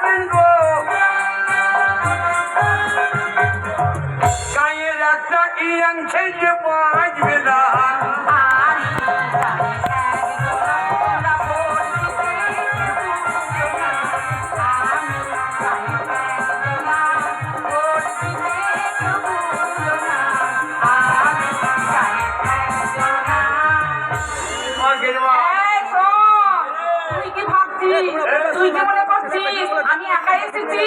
পারবেন গো গায়ের একটা ইয়াংছে যে বাজবে না তুই কি মনে করছিস আমি একা এসেছি?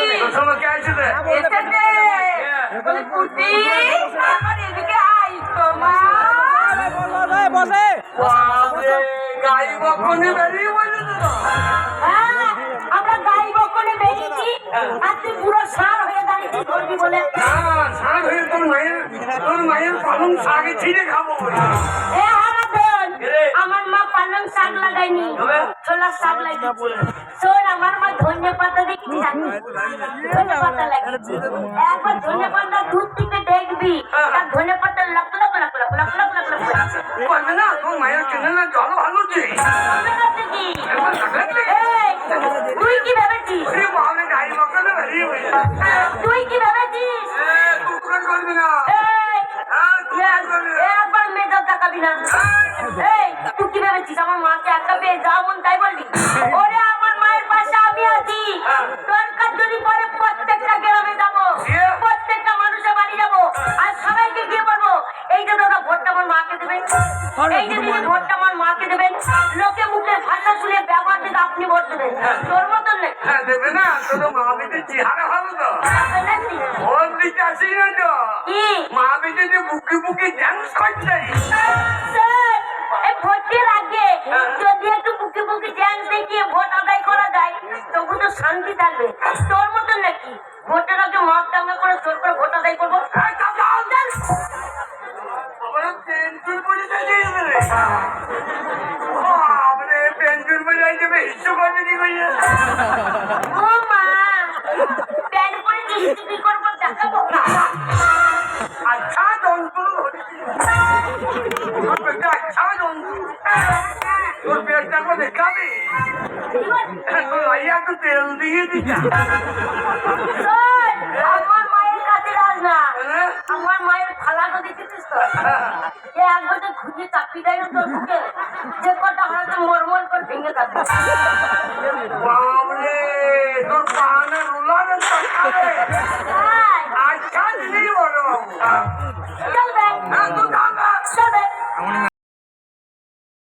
এদিকে আই বসে গাই বকনে বেরিয়ে বলে আমরা গাই বকনে বেরিয়েছি আর তুই পুরো সার হয়ে দাঁড়িয়েছি ধরবি বলে সার হয়ে তোর মায়ের পালং শাকে ছিঁড়ে খাবো আমার মা পালং শাক লাগাইনি ছোলা শাক লাগিয়েছে শোন আমার মা ধনে পাতা দেখেছি ধনে পাতা লাগিয়েছে একবার ধনে পাতা দুধ থেকে দেখবি আর ধনে পাতা lock lock lock lock lock lock lock lock বলবে না তোর মায়ের কেনে না জল ভালো যে তুই কি ভেবেছিস গাই বকনে বেরিয়ে বলে তুই কি ভেবেছিস করবি না একবার মেজাজ দেখাবি না তুই কি ভেবেছিস আমার মাকে একা পেয়ে যা মন তাই বললি ওরে আমার মায়ের পাশে আমি আছি দরকার যদি পরে প্রত্যেকটা গ্রামে যাবো প্রত্যেকটা মানুষের বাড়ি যাবো আর সবাইকে গিয়ে বলবো এই যে দাদা ভোটটা আমার মাকে দেবেন এই যে দিদি ভোটটা আমার মাকে দেবেন লোকে মুখে ভাষা শুনে ব্যবহার দিতে আপনি ভোট দেবেন তোর মতন নেই দেবে না তোর মা বেটে চেহারা ভালো তো ভোট দিতে আসি না তো মা বেটে যে বুকে বুকে ড্যান্স করছে এই ভোটের আগে যদি একটু বুকে বুকে ড্যান্স দেখিয়ে ভোট আদায় করা যায় তবু তো শান্তি থাকবে তোর মতন নাকি ভোটের আগে মদ দাঙ্গা করে জোর করে ভোট আদায় করবো পেন্সিল পরে যাই পেন্সিল পরে যাই যাবে হিসু করবে কি কইয়া ও মা প্যান্ট পরে কি করবো দেখাবো আচ্ছা জন্তু আচ্ছা জন্তু তোর পেটটা করে দেখাবি তোর লাইয়া তো তেল দিয়ে দিচ্ছা আমার মায়ের কাছে রাজ না আমার মায়ের খালাটা দেখেছিস তো এক বছর ঘুরিয়ে চাপি দেয় না তোর বুকে যে কটা হয়তো মরমর করে ভেঙে যাবে বাবরে তোর পাহানা রুলারের টাকা আচ্ছা দিদি বলো চল ব্যাগ